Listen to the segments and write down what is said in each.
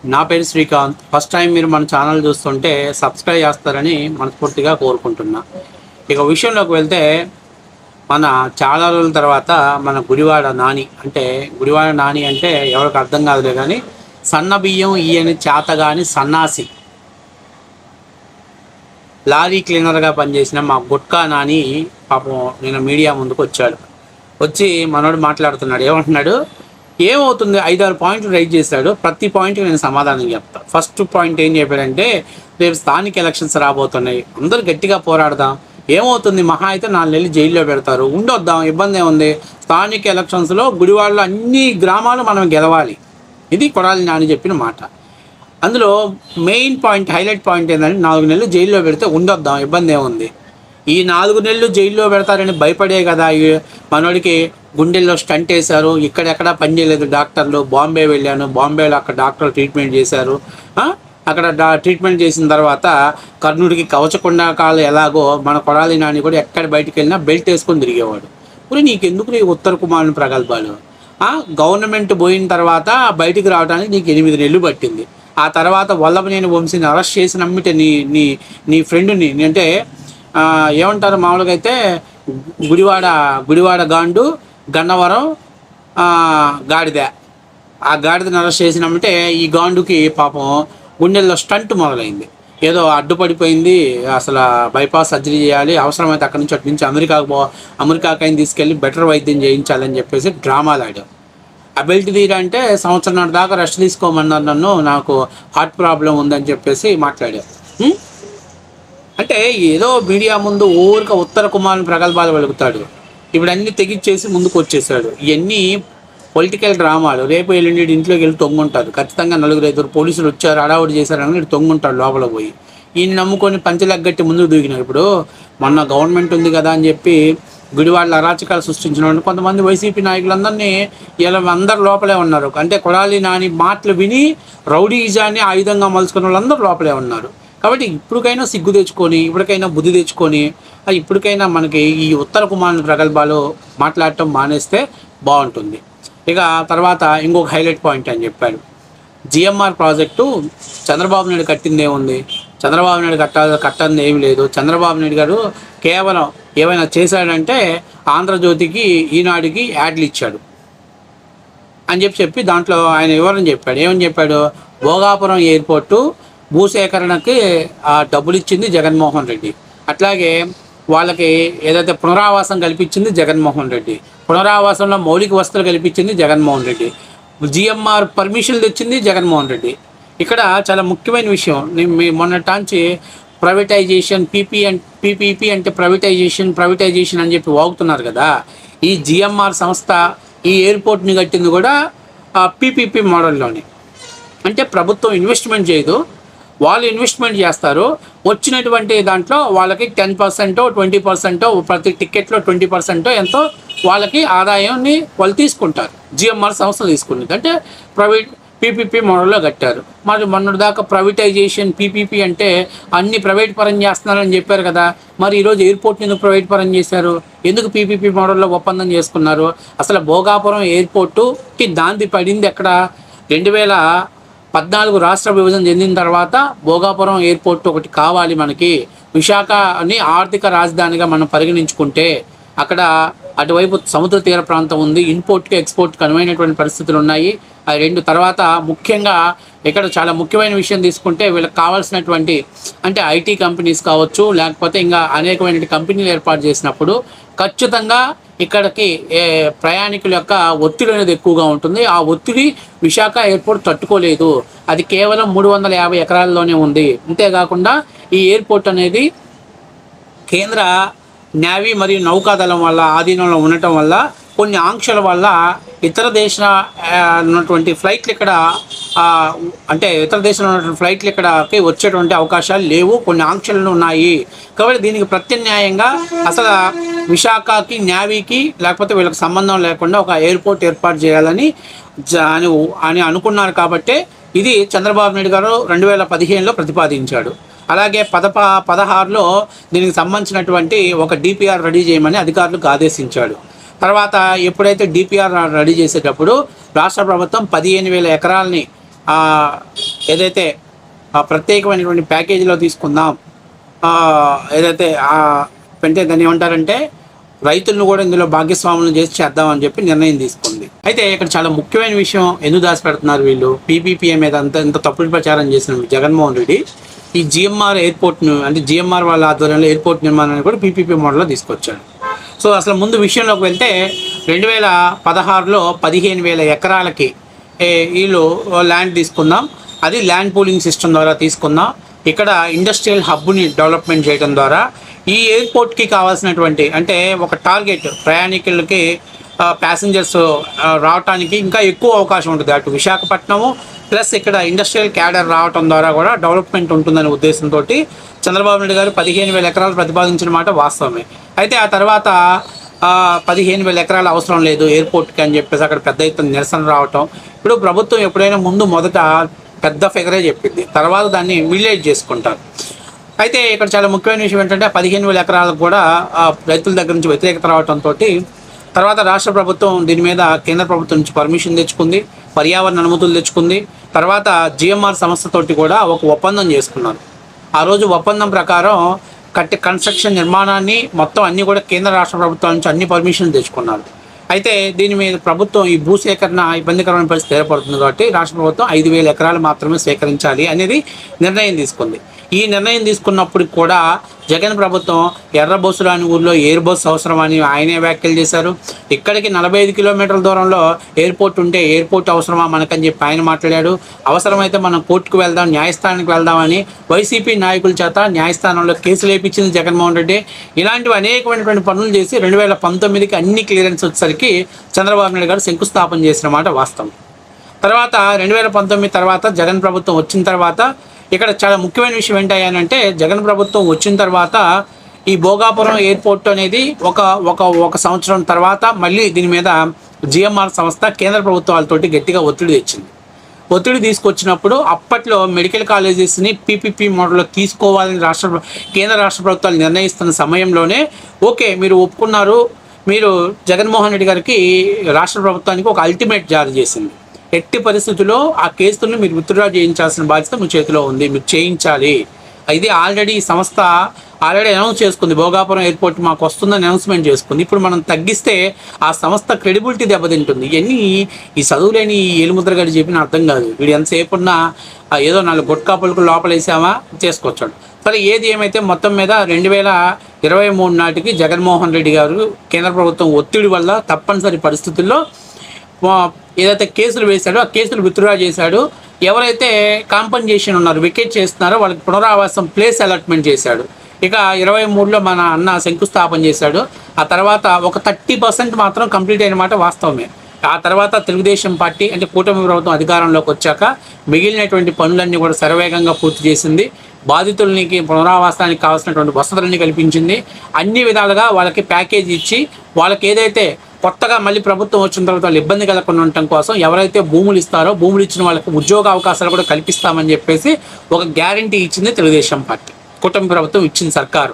నా పేరు Srikanth. First time మీరు మన ఛానల్ చూస్తుంటే సబ్స్క్రైబ్ చేస్తారని మనస్ఫూర్తిగా కోరుకుంటున్నా. ఇక విషయంలోకి వెళ్తే, మన చాలా రోజుల తర్వాత మన గుడివాడ నాని అంటే ఎవరికి అర్థం కాదులే కానీ, సన్న బియ్యం ఈయన చేత కానీ సన్నాసి లారీ క్లీనర్గా పనిచేసిన మా గుట్కా నాని పాపం నేను మీడియా ముందుకు వచ్చి మనోడు మాట్లాడుతున్నాడు. ఏమంటున్నాడు, ఏమవుతుంది 5-6 పాయింట్లు రైజ్ చేశాడు. ప్రతి పాయింట్కి నేను సమాధానం చెప్తాను. ఫస్ట్ పాయింట్ ఏం చెప్పాడంటే, రేపు స్థానిక ఎలక్షన్స్ రాబోతున్నాయి, అందరూ గట్టిగా పోరాడదాం. ఏమవుతుంది, మహా అయితే 4 నెలలు జైల్లో పెడతారు, ఉండొద్దాం, ఇబ్బంది ఏముంది. స్థానిక ఎలక్షన్స్లో గుడివాడలో అన్ని గ్రామాలు మనం గెలవాలి. ఇది కొడాలి నాని చెప్పిన మాట. అందులో మెయిన్ పాయింట్, హైలైట్ పాయింట్ ఏంటంటే, 4 నెలలు జైల్లో పెడితే ఉండొద్దాం, ఇబ్బంది ఏముంది. ఈ 4 నెలలు జైల్లో పెడతారని భయపడే కదా మనోడికి గుండెల్లో స్టంట్ వేశారు. ఇక్కడెక్కడా పని చేయలేదు డాక్టర్లు. బాంబే వెళ్ళాను, బాంబేలో అక్కడ డాక్టర్లు ట్రీట్మెంట్ చేశారు. అక్కడ ట్రీట్మెంట్ చేసిన తర్వాత కర్ణుడికి కవచకుండా కాలు ఎలాగో మన కొడాలి నాని కూడా ఎక్కడ బయటికి వెళ్ళినా బెల్ట్ వేసుకొని తిరిగేవాడు. ఇప్పుడు నీకెందుకు నీ ఉత్తర కుమారుని ప్రగల్భాలు? గవర్నమెంట్ పోయిన తర్వాత బయటికి రావడానికి నీకు 8 నెలలు పట్టింది. ఆ తర్వాత వల్లభనేని వంశీని అరెస్ట్ చేసి నమ్మితే నీ ఫ్రెండ్ని అంటే ఏమంటారు మామూలుగా అయితే, గుడివాడ గాండు, గన్నవరం గాడిద. ఆ గాడిదని అరెస్ట్ చేసినామంటే ఈ గాండుకి పాపం గుండెల్లో స్టంట్ మొదలైంది. ఏదో అడ్డుపడిపోయింది, అసలు బైపాస్ సర్జరీ చేయాలి, అవసరమైతే అక్కడి నుంచి అటు నుంచి అమెరికాకైనా తీసుకెళ్ళి బెటర్ వైద్యం చేయించాలని చెప్పేసి డ్రామాలు ఆడాం. ఆ బెల్ట్ తీరంటే సంవత్సరం దాకా రెస్ట్ తీసుకోమన్నారు నన్ను, నాకు హార్ట్ ప్రాబ్లం ఉందని చెప్పేసి మాట్లాడారు. అంటే ఏదో మీడియా ముందు ఊరిక ఉత్తర కుమారుని ప్రగల్భాలు వెలుగుతాడు. ఇప్పుడు అన్ని తెగిచ్చేసి ముందుకు వచ్చేసాడు. ఇవన్నీ పొలిటికల్ డ్రామాలు. రేపు ఎల్లుండి ఇంట్లోకి వెళ్ళి తొంగుంటారు. ఖచ్చితంగా 4-5 పోలీసులు వచ్చారు, అడావుడి చేశారని ఇటు తొంగుంటాడు లోపల పోయి. ఈయన నమ్ముకొని పంచలెగ్గట్టి ముందుకు దూకినారు. ఇప్పుడు మొన్న గవర్నమెంట్ ఉంది కదా అని చెప్పి గుడివాళ్ళ అరాచకాలు సృష్టించిన కొంతమంది వైసీపీ నాయకులందరినీ ఇలా అందరు లోపలే ఉన్నారు. అంటే కొడాలి నాని మాటలు విని రౌడీజాన్ని ఆయుధంగా మలుచుకున్న వాళ్ళందరూ లోపలే ఉన్నారు. కాబట్టి ఇప్పటికైనా సిగ్గు తెచ్చుకొని, ఇప్పటికైనా బుద్ధి తెచ్చుకొని, ఇప్పటికైనా మనకి ఈ ఉత్తర కుమారుని ప్రగల్భాలు మాట్లాడటం మానేస్తే బాగుంటుంది. ఇక తర్వాత ఇంకొక హైలైట్ పాయింట్ అని చెప్పాడు. జిఎంఆర్ ప్రాజెక్టు చంద్రబాబు నాయుడు కట్టిందే ఉంది, చంద్రబాబు నాయుడు కట్టంది ఏమి లేదు. చంద్రబాబు నాయుడు గారు కేవలం ఏమైనా చేశాడంటే ఆంధ్రజ్యోతికి, ఈనాడుకి యాడ్లు ఇచ్చాడు అని చెప్పి దాంట్లో ఆయన వివరణ చెప్పాడు. ఏమని చెప్పాడు, భోగాపురం ఎయిర్పోర్టు భూసేకరణకి డబ్బులు ఇచ్చింది జగన్మోహన్ రెడ్డి. అట్లాగే వాళ్ళకి ఏదైతే పునరావాసం కల్పించింది జగన్మోహన్ రెడ్డి, పునరావాసంలో మౌలిక వసతులు కల్పించింది జగన్మోహన్ రెడ్డి, జిఎంఆర్ పర్మిషన్లు తెచ్చింది జగన్మోహన్ రెడ్డి. ఇక్కడ చాలా ముఖ్యమైన విషయం, మొన్నటాంచి ప్రైవేటైజేషన్, పీపీపీ అంటే ప్రైవేటైజేషన్ అని చెప్పి వాగుతున్నారు కదా. ఈ జిఎంఆర్ సంస్థ ఈ ఎయిర్పోర్ట్ని కట్టింది కూడా పీపీపీ మోడల్లోనే. అంటే ప్రభుత్వం ఇన్వెస్ట్మెంట్ చేయదు, వాళ్ళు ఇన్వెస్ట్మెంట్ చేస్తారు. వచ్చినటువంటి దాంట్లో వాళ్ళకి 10%, 20%, ప్రతి టికెట్లో 20% ఎంతో వాళ్ళకి ఆదాయాన్ని వాళ్ళు తీసుకుంటారు. జిఎంఆర్ సంస్థ తీసుకుంటుంది. అంటే ప్రైవేట్ పీపీపీ మోడల్లో కట్టారు. మరి మొన్నటిదాకా ప్రైవేటైజేషన్, పీపీపీ అంటే అన్ని ప్రైవేట్ పరం చేస్తున్నారని చెప్పారు కదా. మరి ఈరోజు ఎయిర్పోర్ట్ని ఎందుకు ప్రైవేట్ పరం చేశారు? ఎందుకు పీపీపీ మోడల్లో ఒప్పందం చేసుకున్నారు? అసలు భోగాపురం ఎయిర్పోర్టుకి దాంది పడింది ఎక్కడ? 2014 రాష్ట్ర విభజన చెందిన తర్వాత భోగాపురం ఎయిర్పోర్ట్ ఒకటి కావాలి మనకి. విశాఖని ఆర్థిక రాజధానిగా మనం పరిగణించుకుంటే అక్కడ అటువైపు సముద్ర తీర ప్రాంతం ఉంది, ఇన్పోర్ట్కి ఎక్స్పోర్ట్కి అనువైనటువంటి పరిస్థితులు ఉన్నాయి. ఆ రెండు తర్వాత ముఖ్యంగా ఇక్కడ చాలా ముఖ్యమైన విషయం తీసుకుంటే, వీళ్ళకి కావాల్సినటువంటి అంటే ఐటీ కంపెనీస్ కావచ్చు, లేకపోతే ఇంకా అనేకమైన కంపెనీలు ఏర్పాటు చేసినప్పుడు ఖచ్చితంగా ఇక్కడికి ప్రయాణికుల యొక్క ఒత్తిడి అనేది ఎక్కువగా ఉంటుంది. ఆ ఒత్తిడి విశాఖ ఎయిర్పోర్ట్ తట్టుకోలేదు. అది కేవలం 350 ఎకరాల్లోనే ఉంది. అంతేకాకుండా ఈ ఎయిర్పోర్ట్ అనేది కేంద్ర నేవీ మరియు నౌకాదళం వల్ల ఆధీనంలో ఉండటం వల్ల కొన్ని ఆంక్షల వల్ల ఇతర దేశ ఉన్నటువంటి ఫ్లైట్లు ఇక్కడ అంటే ఇతర దేశంలో ఉన్నటువంటి ఫ్లైట్లు ఇక్కడకి వచ్చేటువంటి అవకాశాలు లేవు, కొన్ని ఆంక్షలు ఉన్నాయి. కాబట్టి దీనికి ప్రత్యామ్నాయంగా అసలు విశాఖకి, నేవీకి లేకపోతే వీళ్ళకి సంబంధం లేకుండా ఒక ఎయిర్పోర్ట్ ఏర్పాటు చేయాలని అని అనుకున్నారు. కాబట్టి ఇది చంద్రబాబు నాయుడు గారు 2015లో ప్రతిపాదించాడు. అలాగే 16లో దీనికి సంబంధించినటువంటి ఒక డిపిఆర్ రెడీ చేయమని అధికారులకు ఆదేశించాడు. తర్వాత ఎప్పుడైతే డిపిఆర్ రెడీ చేసేటప్పుడు రాష్ట్ర ప్రభుత్వం 15,000 ఎకరాలని ఏదైతే ప్రత్యేకమైనటువంటి ప్యాకేజీలో తీసుకుందాం, ఏదైతే అంటే దాన్ని ఏమంటారంటే రైతులను కూడా ఇందులో భాగస్వాములను చేసి చేద్దామని చెప్పి నిర్ణయం తీసుకుంది. అయితే ఇక్కడ చాలా ముఖ్యమైన విషయం, ఎందుకు దాచిపెడుతున్నారు వీళ్ళు? పీపీపీఏ మీద ఇంత తప్పుడు ప్రచారం చేసిన జగన్మోహన్ రెడ్డి ఈ జిఎంఆర్ ఎయిర్పోర్ట్ను, అంటే జిఎంఆర్ వాళ్ళ ఆధ్వర్యంలో ఎయిర్పోర్ట్ నిర్మాణాన్ని కూడా పీపీపీ మోడల్లో తీసుకొచ్చాడు. సో అసలు ముందు విషయంలోకి వెళ్తే 2016లో 15,000 ఎకరాలకి వీళ్ళు ల్యాండ్ తీసుకుందాం, అది ల్యాండ్ పూలింగ్ సిస్టమ్ ద్వారా తీసుకుందాం. ఇక్కడ ఇండస్ట్రియల్ హబ్ని డెవలప్మెంట్ చేయడం ద్వారా ఈ ఎయిర్పోర్ట్కి కావాల్సినటువంటి, అంటే ఒక టార్గెట్ ప్రయాణికులకి ప్యాసింజర్స్ రావడానికి ఇంకా ఎక్కువ అవకాశం ఉంటుంది. అటు విశాఖపట్నము ప్లస్ ఇక్కడ ఇండస్ట్రియల్ క్యాడర్ రావడం ద్వారా కూడా డెవలప్మెంట్ ఉంటుందనే ఉద్దేశంతో చంద్రబాబు నాయుడు గారు 15,000 ఎకరాలు ప్రతిపాదించిన మాట వాస్తవమే. అయితే ఆ తర్వాత 15,000 ఎకరాలు అవసరం లేదు ఎయిర్పోర్ట్కి అని చెప్పేసి అక్కడ పెద్ద ఎత్తున నిరసన రావటం. ఇప్పుడు ప్రభుత్వం ఎప్పుడైనా మొదట పెద్ద ఫిగరే చెప్పింది, తర్వాత దాన్ని మిలియేట్ చేసుకుంటారు. అయితే ఇక్కడ చాలా ముఖ్యమైన విషయం ఏంటంటే 15,000 ఎకరాలకు కూడా రైతుల దగ్గర నుంచి వ్యతిరేకత రావడంతో తర్వాత రాష్ట్ర ప్రభుత్వం దీని మీద కేంద్ర ప్రభుత్వం నుంచి పర్మిషన్ తెచ్చుకుంది, పర్యావరణ అనుమతులు తెచ్చుకుంది. తర్వాత జిఎంఆర్ సంస్థతోటి కూడా ఒక ఒప్పందం చేసుకున్నారు. ఆ రోజు ఒప్పందం ప్రకారం కన్స్ట్రక్షన్ నిర్మాణాన్ని మొత్తం అన్నీ కూడా కేంద్ర రాష్ట్ర ప్రభుత్వాల నుంచి అన్ని పర్మిషన్లు తెచ్చుకున్నారు. అయితే దీని మీద ప్రభుత్వం ఈ భూసేకరణ ఇబ్బందికరమైన పరిస్థితి ఏర్పడుతుంది కాబట్టి రాష్ట్ర ప్రభుత్వం 5,000 ఎకరాలు మాత్రమే సేకరించాలి అనేది నిర్ణయం తీసుకుంది. ఈ నిర్ణయం తీసుకున్నప్పుడు కూడా జగన్ ప్రభుత్వం ఎర్రబోసురాని ఊర్లో ఎయిర్ బస్ అవసరమని ఆయనే వ్యాఖ్యలు చేశారు. ఇక్కడికి 45 కిలోమీటర్ల దూరంలో ఎయిర్పోర్ట్ ఉంటే ఎయిర్పోర్ట్ అవసరమా మనకని చెప్పి ఆయన మాట్లాడాడు. అవసరమైతే మనం కోర్టుకు వెళ్దాం, న్యాయస్థానానికి వెళ్దామని వైసీపీ నాయకుల చేత న్యాయస్థానంలో కేసులు వేయించింది జగన్మోహన్ రెడ్డి. ఇలాంటివి అనేకమైనటువంటి పనులు చేసి 2019కి అన్ని క్లియరెన్స్ వచ్చేసరికి చంద్రబాబు నాయుడు గారు శంకుస్థాపన చేసిన మాట వాస్తవం. తర్వాత 2019 తర్వాత జగన్ ప్రభుత్వం వచ్చిన తర్వాత ఇక్కడ చాలా ముఖ్యమైన విషయం ఏంటంటే జగన్ ప్రభుత్వం వచ్చిన తర్వాత ఈ భోగాపురం ఎయిర్పోర్ట్ అనేది ఒక సంవత్సరం తర్వాత మళ్ళీ దీని మీద జిఎంఆర్ సంస్థ కేంద్ర ప్రభుత్వాలతోటి గట్టిగా ఒత్తిడి తీసుకొచ్చినప్పుడు అప్పట్లో మెడికల్ కాలేజెస్ని పీపీపీ మోడల్లో తీసుకోవాలని కేంద్ర రాష్ట్ర ప్రభుత్వాలు నిర్ణయిస్తున్న సమయంలోనే ఓకే మీరు ఒప్పుకున్నారు, మీరు జగన్మోహన్ రెడ్డి గారికి రాష్ట్ర ప్రభుత్వానికి ఒక అల్టిమేట్ జారీ చేసింది. ఎట్టి పరిస్థితుల్లో ఆ కేసులను మీరు విత్డ్రా చేయించాల్సిన బాధ్యత మీ చేతిలో ఉంది, మీరు చేయించాలి. ఇది ఆల్రెడీ ఈ సంస్థ అనౌన్స్ చేసుకుంది, భోగాపురం ఎయిర్పోర్ట్ మాకు వస్తుందని అనౌన్స్మెంట్ చేసుకుంది. ఇప్పుడు మనం తగ్గిస్తే ఆ సంస్థ క్రెడిబిలిటీ దెబ్బతింటుంది. ఇవన్నీ ఈ చదువులేని ఈ ఏలుముద్రగడి చెప్పిన అర్థం కాదు. వీడు ఎంతసేపు ఉన్నా ఏదో 4 గుట్కా పలుకులు లోపలేసామా చేసుకొచ్చాడు. సరే, ఏది ఏమైతే మొత్తం మీద 2023 నాటికి జగన్మోహన్ రెడ్డి గారు కేంద్ర ప్రభుత్వం ఒత్తిడి వల్ల తప్పనిసరి పరిస్థితుల్లో ఏదైతే కేసులు వేశాడో ఆ కేసులు విత్డ్రా చేశాడు. ఎవరైతే కాంపన్సేషన్ ఉన్నారో, వికెట్ చేస్తున్నారో వాళ్ళకి పునరావాసం ప్లేస్ అలాట్మెంట్ చేశాడు. ఇక 23లో మన అన్న శంకుస్థాపన చేశాడు. ఆ తర్వాత ఒక 30% మాత్రం కంప్లీట్ అయిన మాట వాస్తవమే. ఆ తర్వాత తెలుగుదేశం పార్టీ అంటే కూటమి ప్రభుత్వం అధికారంలోకి వచ్చాక మిగిలినటువంటి పనులన్నీ కూడా శరవేగంగా పూర్తి చేసింది. బాధితులకి పునరావాసానికి కావాల్సినటువంటి వసతులన్నీ కల్పించింది. అన్ని విధాలుగా వాళ్ళకి ప్యాకేజ్ ఇచ్చి వాళ్ళకి ఏదైతే కొత్తగా మళ్ళీ ప్రభుత్వం వచ్చిన తర్వాత వాళ్ళు ఇబ్బంది కలగకుండా ఉండటం కోసం ఎవరైతే భూములు ఇస్తారో భూములు ఇచ్చిన వాళ్ళకి ఉద్యోగ అవకాశాలు కూడా కల్పిస్తామని చెప్పేసి ఒక గ్యారంటీ ఇచ్చింది తెలుగుదేశం పార్టీ, కూటమి ప్రభుత్వం ఇచ్చిన సర్కారు.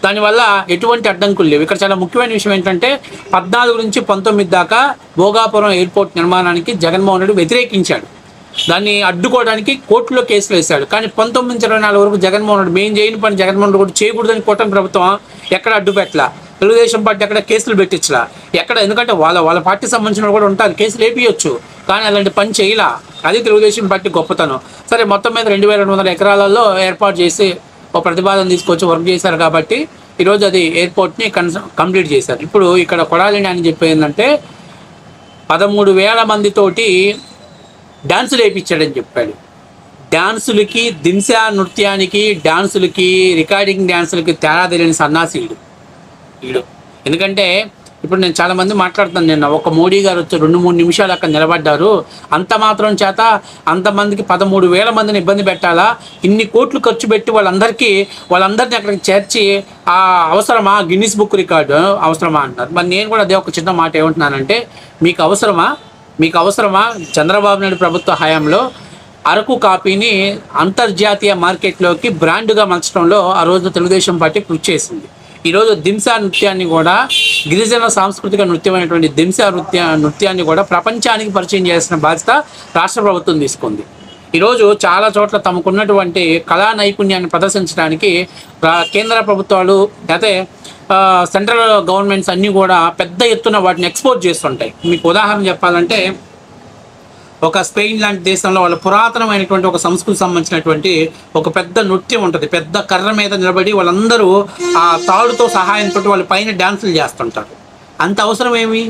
దానివల్ల ఎటువంటి అడ్డంకులు లేవు. ఇక్కడ చాలా ముఖ్యమైన విషయం ఏంటంటే 14 నుంచి 19 దాకా భోగాపురం ఎయిర్పోర్ట్ నిర్మాణానికి జగన్మోహన్ రెడ్డి వ్యతిరేకించాడు. దాన్ని అడ్డుకోవడానికి కోర్టులో కేసులు వేశాడు. కానీ 19 నుంచి 24 వరకు జగన్మోహన్ రెడ్డి మేము చేయని పని జగన్మోహన్ రెడ్డి కూడా చేయకూడదని కూటమి ప్రభుత్వం ఎక్కడ అడ్డు పెట్టలా. తెలుగుదేశం పార్టీ ఎక్కడ కేసులు పెట్టించలా ఎక్కడ, ఎందుకంటే వాళ్ళ పార్టీ సంబంధించిన కూడా ఉంటారు, కేసులు వేపియొచ్చు, కానీ అలాంటి పని చేయలా. అది తెలుగుదేశం పార్టీ గొప్పతనం. సరే, మొత్తం మీద 2,200 ఎకరాలలో ఏర్పాటు చేసి ఒక ప్రతిపాదన తీసుకొచ్చి వర్క్ చేశారు కాబట్టి ఈరోజు అది ఎయిర్పోర్ట్ని కంప్లీట్ చేశారు. ఇప్పుడు ఇక్కడ కొడాలి అని చెప్పి ఏంటంటే 13,000 మందితోటి డాన్సులు వేయించాడని చెప్పాడు. డాన్సులకి, దింసా నృత్యానికి, డాన్సులకి, రికార్డింగ్ డాన్సులకి తేడా తెలియని సన్నాసీయుడు వీడు. ఎందుకంటే ఇప్పుడు నేను చాలామంది మాట్లాడుతాను, నిన్న ఒక మోడీ గారు వచ్చి 2-3 నిమిషాలు అక్కడ నిలబడ్డారు, అంత మాత్రం చేత అంతమందికి 13,000 మందిని ఇబ్బంది పెట్టాలా, ఇన్ని కోట్లు ఖర్చు పెట్టి వాళ్ళందరినీ అక్కడికి చేర్చి అవసరమా, గిన్నిస్ బుక్ రికార్డు అవసరమా అంటారు. మరి నేను కూడా అదే ఒక చిన్న మాట ఏమంటున్నానంటే, మీకు అవసరమా చంద్రబాబు నాయుడు ప్రభుత్వ హయాంలో అరకు కాఫీని అంతర్జాతీయ మార్కెట్లోకి బ్రాండ్గా మార్చడంలో ఆ రోజు తెలుగుదేశం పార్టీ కృషి చేసింది. ఈరోజు దింసా నృత్యాన్ని కూడా, గిరిజన సాంస్కృతిక నృత్యమైనటువంటి దింసా నృత్యాన్ని కూడా ప్రపంచానికి పరిచయం చేసిన బాధ్యత రాష్ట్ర ప్రభుత్వం తీసుకుంది. ఈరోజు చాలా చోట్ల తమకున్నటువంటి కళా నైపుణ్యాన్ని ప్రదర్శించడానికి కేంద్ర ప్రభుత్వాలు అయితే సెంట్రల్ గవర్నమెంట్స్ అన్నీ కూడా పెద్ద ఎత్తున వాటిని ఎక్స్పోర్ట్ చేస్తుంటాయి. మీకు ఉదాహరణ చెప్పాలంటే ఒక స్పెయిన్ లాంటి దేశంలో వాళ్ళ పురాతనమైనటువంటి ఒక సంస్కృతికి సంబంధించినటువంటి ఒక పెద్ద నృత్యం ఉంటుంది. పెద్ద కర్ర మీద నిలబడి వాళ్ళందరూ ఆ తాడుతో సహాయంతో వాళ్ళ పైన డ్యాన్సులు చేస్తుంటారు. అంత అవసరం ఏమి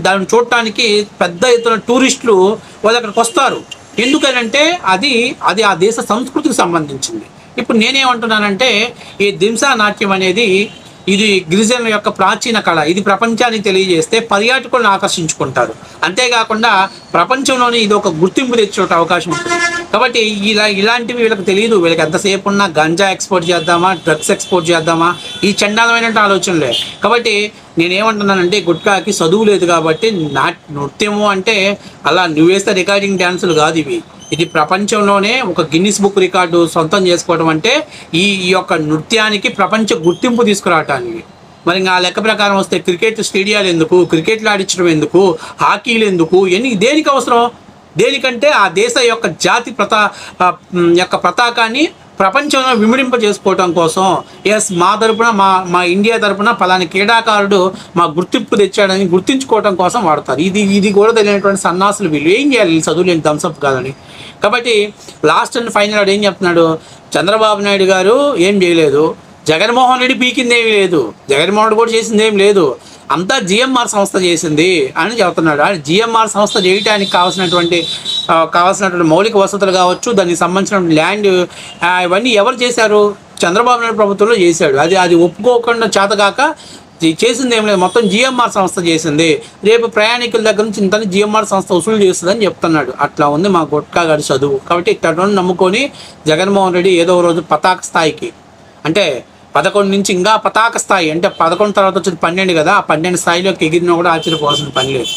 దాన్ని చూడటానికి పెద్ద ఎత్తున టూరిస్టులు వాళ్ళు అక్కడికి వస్తారు. ఎందుకనంటే అది అది ఆ దేశ సంస్కృతికి సంబంధించింది. ఇప్పుడు నేనేమంటున్నానంటే ఈ దింసా నాట్యం అనేది ఇది గిరిజనుల యొక్క ప్రాచీన కళ. ఇది ప్రపంచానికి తెలియజేస్తే పర్యాటకులను ఆకర్షించుకుంటారు. అంతేకాకుండా ప్రపంచంలోనే ఇది ఒక గుర్తింపు తెచ్చే అవకాశం ఉంటుంది. కాబట్టి ఇలాంటివి వీళ్ళకి తెలియదు. వీళ్ళకి ఎంతసేపు ఉన్నా గంజా ఎక్స్పోర్ట్ చేద్దామా, డ్రగ్స్ ఎక్స్పోర్ట్ చేద్దామా, ఈ చండాలమైన ఆలోచనలే. కాబట్టి నేనేమంటున్నానంటే గుట్కాకి చదువు లేదు కాబట్టి నృత్యము అంటే అలా నువ్వేస్తే రికార్డింగ్ డ్యాన్సులు కాదు ఇవి. ఇది ప్రపంచంలోనే ఒక గిన్నిస్ బుక్ రికార్డు సొంతం చేసుకోవడం అంటే ఈ యొక్క నృత్యానికి ప్రపంచ గుర్తింపు తీసుకురావటానికి. మరి ఆ లెక్క ప్రకారం వస్తే క్రికెట్ స్టేడియాలు ఎందుకు, క్రికెట్లు ఆడించడం ఎందుకు, హాకీలు ఎందుకు, దేనికి అవసరం? దేనికంటే ఆ దేశ యొక్క జాతి పతాకాన్ని ప్రపంచంలో విమిడింప చేసుకోవటం కోసం. మా తరపున మా ఇండియా తరపున పలాని క్రీడాకారుడు మా గుర్తింపు తెచ్చాడని గుర్తించుకోవటం కోసం వాడతారు. ఇది కూడా తెలియనటువంటి సన్నాసులు వీళ్ళు. ఏం చేయాలి? చదువు లేని థమ్సప్ కాదని. కాబట్టి లాస్ట్ అండ్ ఫైనల్ ఏం చెప్తున్నాడు, చంద్రబాబు నాయుడు గారు ఏం చేయలేదు, జగన్మోహన్ రెడ్డి పీకింది ఏమీ లేదు, జగన్మోహన్ రెడ్డి కూడా చేసింది ఏం లేదు, అంతా జిఎంఆర్ సంస్థ చేసింది అని చెప్తున్నాడు. జిఎంఆర్ సంస్థ చేయడానికి కావాల్సినటువంటి మౌలిక వసతులు కావచ్చు, దానికి సంబంధించిన ల్యాండ్ ఇవన్నీ ఎవరు చేశారు? చంద్రబాబు నాయుడు ప్రభుత్వంలో చేశాడు. అది ఒప్పుకోకుండా చేతగాక చేసింది ఏం లేదు, మొత్తం జిఎంఆర్ సంస్థ చేసింది. రేపు ప్రయాణికుల దగ్గర నుంచి ఇంత జిఎంఆర్ సంస్థ వసూలు చేస్తుందని చెప్తున్నాడు. అట్లా ఉంది మా గుట్కా గారి చదువు. కాబట్టి ఇట్లా నమ్ముకొని జగన్మోహన్ రెడ్డి ఏదో రోజు పతాక స్థాయికి, అంటే 11 నుంచి ఇంకా పతాక స్థాయి, అంటే 11 తర్వాత వచ్చేది 12 కదా, ఆ 12 స్థాయిలోకి ఎగిరినా కూడా ఆశ్చర్యపోవాల్సిన పని లేదు.